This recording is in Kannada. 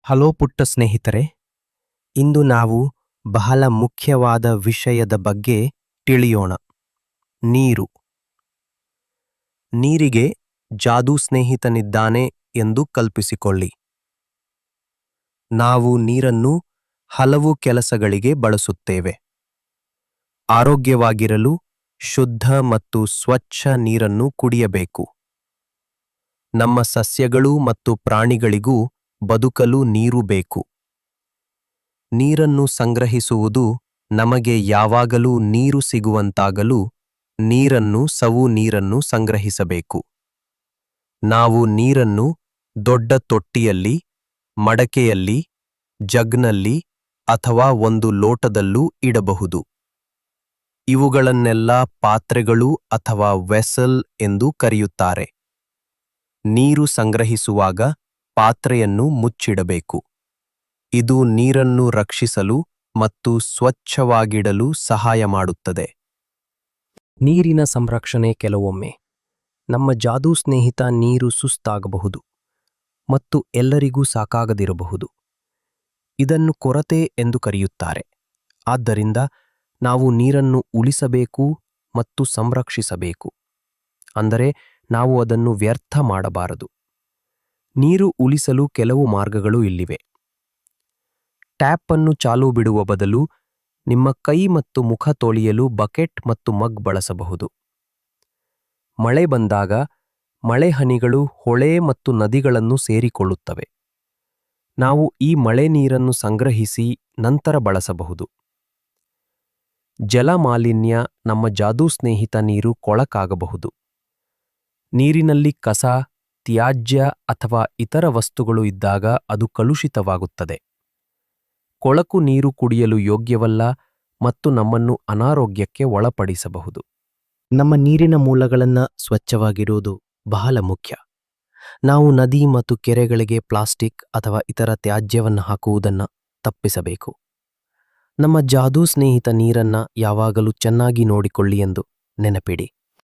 ಹಲೋ ಪುಟ್ಟ ಸ್ನೇಹಿತರೆ, ಇಂದು ನಾವು ಬಹಳ ಮುಖ್ಯವಾದ ವಿಷಯದ ಬಗ್ಗೆ ತಿಳಿಯೋಣ. ನೀರು. ನೀರಿಗೆ ಜಾದೂ ಸ್ನೇಹಿತನಿದ್ದಾನೆ ಎಂದು ಕಲ್ಪಿಸಿಕೊಳ್ಳಿ. ನಾವು ನೀರನ್ನು ಹಲವು ಕೆಲಸಗಳಿಗೆ ಬಳಸುತ್ತೇವೆ. ಆರೋಗ್ಯವಾಗಿರಲು ಶುದ್ಧ ಮತ್ತು ಸ್ವಚ್ಛ ನೀರನ್ನು ಕುಡಿಯಬೇಕು. ನಮ್ಮ ಸಸ್ಯಗಳು ಮತ್ತು ಪ್ರಾಣಿಗಳಿಗೂ ಬದುಕಲು ನೀರು ಬೇಕು. ನೀರನ್ನು ಸಂಗ್ರಹಿಸುವುದು ನಮಗೆ ಯಾವಾಗಲೂ ನೀರು ಸಿಗುವಂತಾಗಲು ನೀರನ್ನು ಸಂಗ್ರಹಿಸಬೇಕು. ನಾವು ನೀರನ್ನು ದೊಡ್ಡ ತೊಟ್ಟಿಯಲ್ಲಿ, ಮಡಕೆಯಲ್ಲಿ, ಜಗ್ನಲ್ಲಿ ಅಥವಾ ಒಂದು ಲೋಟದಲ್ಲೂ ಇಡಬಹುದು. ಇವುಗಳನ್ನೆಲ್ಲ ಪಾತ್ರೆಗಳು ಅಥವಾ ವೆಸಲ್ ಎಂದು ಕರೆಯುತ್ತಾರೆ. ನೀರು ಸಂಗ್ರಹಿಸುವಾಗ ಪಾತ್ರೆಯನ್ನು ಮುಚ್ಚಿಡಬೇಕು. ಇದು ನೀರನ್ನು ರಕ್ಷಿಸಲು ಮತ್ತು ಸ್ವಚ್ಛವಾಗಿಡಲು ಸಹಾಯ ಮಾಡುತ್ತದೆ. ನೀರಿನ ಸಂರಕ್ಷಣೆ. ಕೆಲವೊಮ್ಮೆ ನಮ್ಮ ಜಾದೂ ಸ್ನೇಹಿತ ನೀರು ಸುಸ್ತಾಗಬಹುದು ಮತ್ತು ಎಲ್ಲರಿಗೂ ಸಾಕಾಗದಿರಬಹುದು. ಇದನ್ನು ಕೊರತೆ ಎಂದು ಕರೆಯುತ್ತಾರೆ. ಆದ್ದರಿಂದ ನಾವು ನೀರನ್ನು ಉಳಿಸಬೇಕು ಮತ್ತು ಸಂರಕ್ಷಿಸಬೇಕು. ಅಂದರೆ ನಾವು ಅದನ್ನು ವ್ಯರ್ಥ ಮಾಡಬಾರದು. ನೀರು ಉಳಿಸಲು ಕೆಲವು ಮಾರ್ಗಗಳು ಇಲ್ಲಿವೆ. ಟ್ಯಾಪ್ ಅನ್ನು ಚಾಲೂ ಬಿಡುವ ಬದಲು ನಿಮ್ಮ ಕೈ ಮತ್ತು ಮುಖ ತೊಳೆಯಲು ಬಕೆಟ್ ಮತ್ತು ಮಗ್ ಬಳಸಬಹುದು. ಮಳೆ ಬಂದಾಗ ಮಳೆ ಹನಿಗಳು ಹೊಳೆ ಮತ್ತು ನದಿಗಳನ್ನು ಸೇರಿಕೊಳ್ಳುತ್ತವೆ. ನಾವು ಈ ಮಳೆ ನೀರನ್ನು ಸಂಗ್ರಹಿಸಿ ನಂತರ ಬಳಸಬಹುದು. ಜಲ ಮಾಲಿನ್ಯ. ನಮ್ಮ ಜಾದೂ ಸ್ನೇಹಿತ ನೀರು ಕೊಳಕಾಗಬಹುದು. ನೀರಿನಲ್ಲಿ ಕಸ, ತ್ಯಾಜ್ಯ ಅಥವಾ ಇತರ ವಸ್ತುಗಳು ಇದ್ದಾಗ ಅದು ಕಲುಷಿತವಾಗುತ್ತದೆ. ಕೊಳಕು ನೀರು ಕುಡಿಯಲು ಯೋಗ್ಯವಲ್ಲ ಮತ್ತು ನಮ್ಮನ್ನು ಅನಾರೋಗ್ಯಕ್ಕೆ ಒಳಪಡಿಸಬಹುದು. ನಮ್ಮ ನೀರಿನ ಮೂಲಗಳನ್ನು ಸ್ವಚ್ಛವಾಗಿರುವುದು ಬಹಳ ಮುಖ್ಯ. ನಾವು ನದಿ ಮತ್ತು ಕೆರೆಗಳಿಗೆ ಪ್ಲಾಸ್ಟಿಕ್ ಅಥವಾ ಇತರ ತ್ಯಾಜ್ಯವನ್ನು ಹಾಕುವುದನ್ನು ತಪ್ಪಿಸಬೇಕು. ನಮ್ಮ ಜಾದೂ ಸ್ನೇಹಿತ ನೀರನ್ನು ಯಾವಾಗಲೂ ಚೆನ್ನಾಗಿ ನೋಡಿಕೊಳ್ಳಿ ಎಂದು ನೆನಪಿಡಿ.